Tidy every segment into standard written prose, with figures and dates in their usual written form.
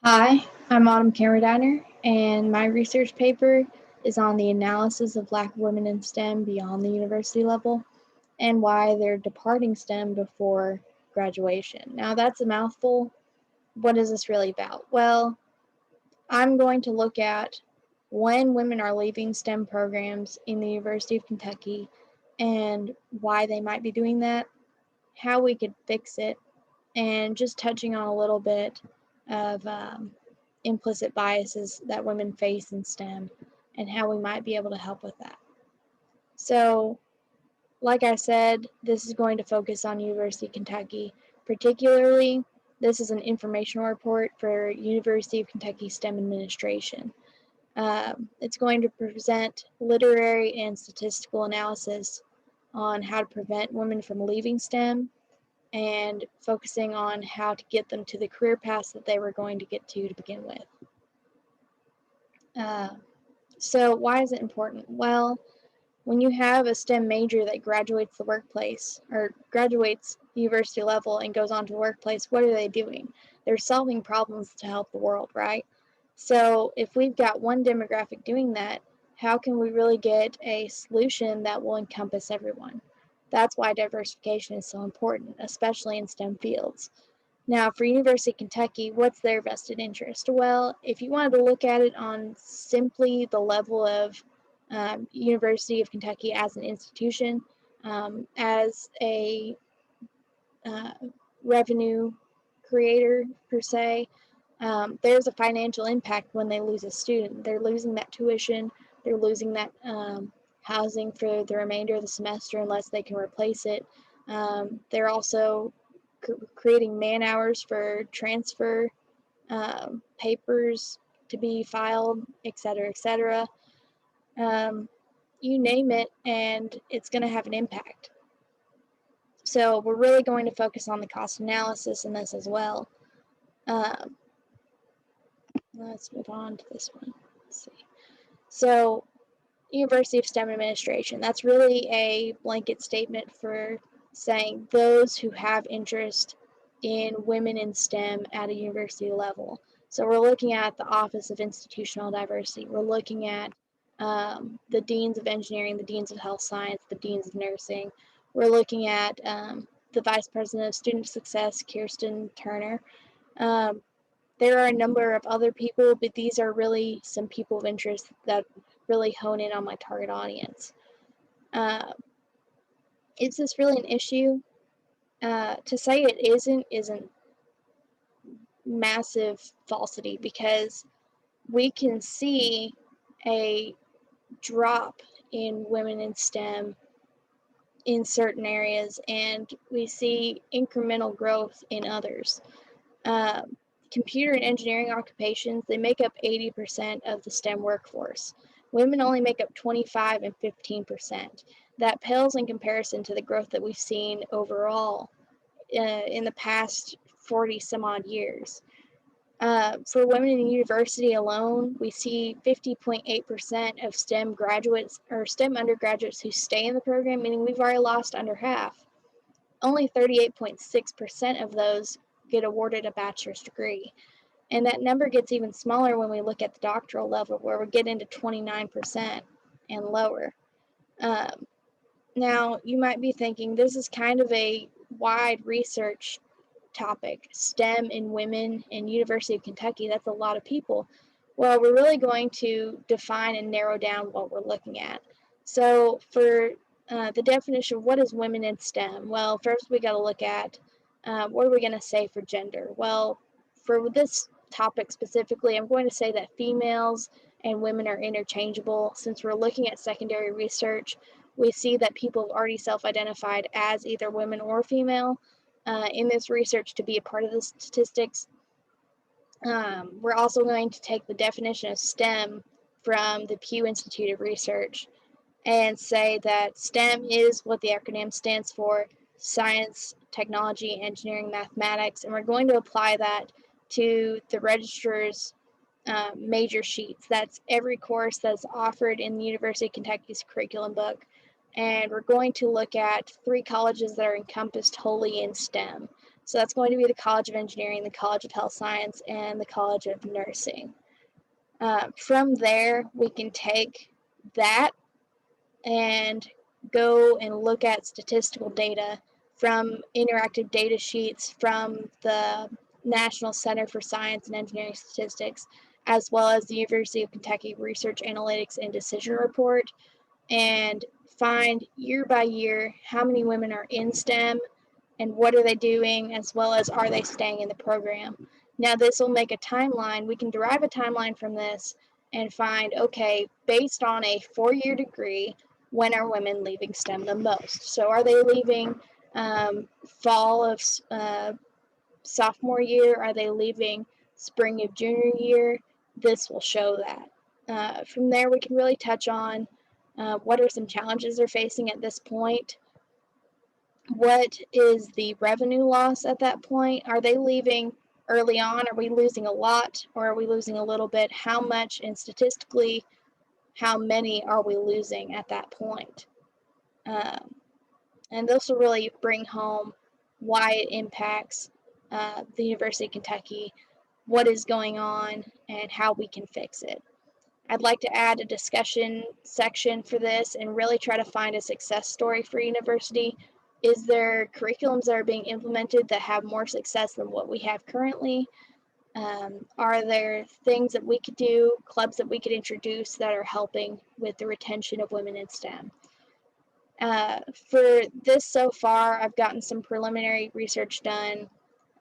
Hi, I'm Kammerdiener, and my research paper is on the analysis of Black women in STEM beyond the university level and why they're departing STEM before graduation. Now, that's a mouthful. What is this really about? Well, I'm going to look at when women are leaving STEM programs in the University of Kentucky and why they might be doing that, how we could fix it, and just touching on a little bit of implicit biases that women face in STEM and how we might be able to help with that. So, like I said, this is going to focus on University of Kentucky. Particularly, this is an informational report for University of Kentucky STEM administration. It's going to present literary and statistical analysis on how to prevent women from leaving STEM and focusing on how to get them to the career paths that they were going to get to begin with. So why is it important? Well, when you have a STEM major that graduates the workplace or graduates university level and goes on to the workplace, what are they doing? They're solving problems to help the world, right? So if we've got one demographic doing that, how can we really get a solution that will encompass everyone? That's why diversification is so important, especially in STEM fields. Now, for University of Kentucky, what's their vested interest? Well, if you wanted to look at it on simply the level of University of Kentucky as an institution, as a uh, revenue creator per se, there's a financial impact when they lose a student. They're losing that tuition, they're losing that housing for the remainder of the semester unless they can replace it. They're also creating man hours for transfer papers to be filed, etc., etc. You name it, and it's going to have an impact. So we're really going to focus on the cost analysis in this as well. Let's move on to this one. Let's see. So, University of STEM Administration, that's really a blanket statement for saying those who have interest in women in STEM at a university level. So we're looking at the Office of Institutional Diversity. We're looking at the deans of engineering, the deans of health science, the deans of nursing. We're looking at the vice president of student success, Kirsten Turner. There are a number of other people, but these are really some people of interest that really hone in on my target audience. Is this really an issue? To say it isn't massive falsity, because we can see a drop in women in STEM in certain areas, and we see incremental growth in others. Computer and engineering occupations, they make up 80% of the STEM workforce. Women only make up 25 and 15%. That pales in comparison to the growth that we've seen overall in the past 40 some odd years. For women in university alone, we see 50.8% of STEM graduates or STEM undergraduates who stay in the program, meaning we've already lost under half. Only 38.6% of those get awarded a bachelor's degree. And that number gets even smaller when we look at the doctoral level, where we get into 29% and lower. Now, you might be thinking, this is kind of a wide research topic, STEM and women in University of Kentucky. That's a lot of people. Well, we're really going to define and narrow down what we're looking at. So for the definition of what is women in STEM, well, first we got to look at what are we going to say for gender? Well, for this topic specifically, I'm going to say that females and women are interchangeable. Since we're looking at secondary research, we see that people have already self-identified as either women or female in this research to be a part of the statistics. We're also going to take the definition of STEM from the Pew Institute of Research and say that STEM is what the acronym stands for: science, technology, engineering, mathematics, and we're going to apply that to the registrar's major sheets. That's every course that's offered in the University of Kentucky's curriculum book. And we're going to look at 3 colleges that are encompassed wholly in STEM. So that's going to be the College of Engineering, the College of Health Science, and the College of Nursing. From there, we can take that and go and look at statistical data from interactive data sheets from the National Center for Science and Engineering Statistics, as well as the University of Kentucky Research Analytics and Decision Report, and find year by year how many women are in STEM and what are they doing, as well as are they staying in the program. Now this will make a timeline. We can derive a timeline from this and find, okay, based on a 4-year degree, when are women leaving STEM the most? So are they leaving fall of sophomore year? Are they leaving spring of junior year? This will show that. From there, we can really touch on what are some challenges they're facing at this point. What is the revenue loss at that point? Are they leaving early on? Are we losing a lot, or are we losing a little bit? How much, and statistically, how many are we losing at that point? And this will really bring home why it impacts the University of Kentucky, what is going on, and how we can fix it. I'd like to add a discussion section for this and really try to find a success story for university. Is there curriculums that are being implemented that have more success than what we have currently? Are there things that we could do, clubs that we could introduce that are helping with the retention of women in STEM? For this so far, I've gotten some preliminary research done.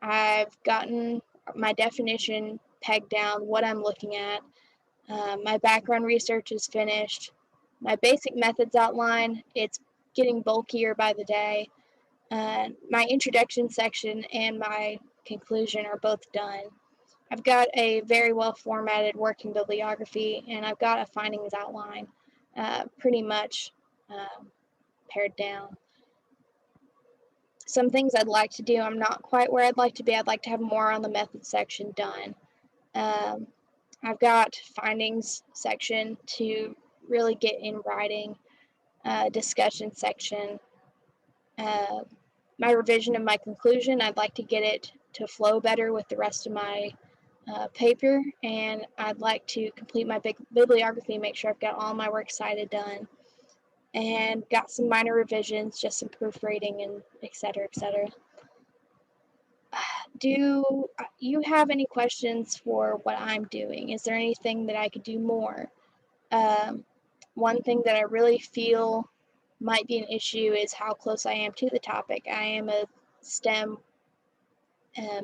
I've gotten my definition pegged down, what I'm looking at. My background research is finished. My basic methods outline, it's getting bulkier by the day. My introduction section and my conclusion are both done. I've got a very well formatted working bibliography, and I've got a findings outline pretty much pared down. Some things I'd like to do, I'm not quite where I'd like to be. I'd like to have more on the method section done. I've got findings section to really get in writing, discussion section. My revision of my conclusion, I'd like to get it to flow better with the rest of my paper, and I'd like to complete my bibliography, make sure I've got all my works cited done, and got some minor revisions, just some proofreading, and etc., etc. Do you have any questions for what I'm doing? Is there anything that I could do more? One thing that I really feel might be an issue is how close I am to the topic. I am a STEM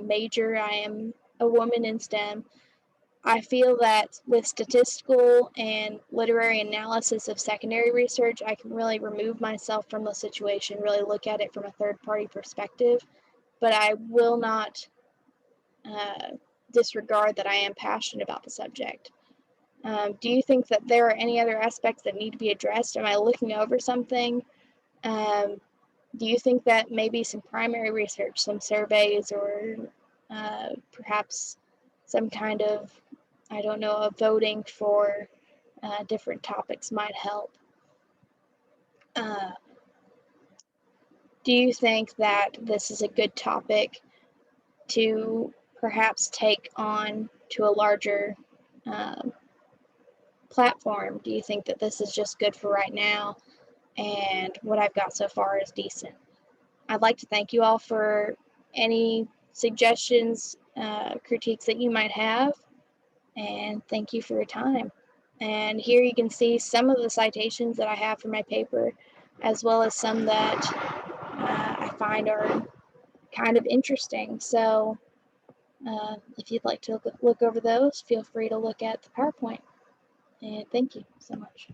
major. I am a woman in STEM. I feel that with statistical and literary analysis of secondary research, I can really remove myself from the situation, really look at it from a third-party perspective, but I will not disregard that I am passionate about the subject. Do you think that there are any other aspects that need to be addressed? Am I looking over something? Do you think that maybe some primary research, some surveys, or perhaps some kind of, I don't know, a voting for different topics might help? Do you think that this is a good topic to perhaps take on to a larger platform? Do you think that this is just good for right now and what I've got so far is decent? I'd like to thank you all for any suggestions, critiques that you might have, and thank you for your time. And here you can see some of the citations that I have for my paper, as well as some that I find are kind of interesting. So if you'd like to look over those, feel free to look at the PowerPoint. And thank you so much.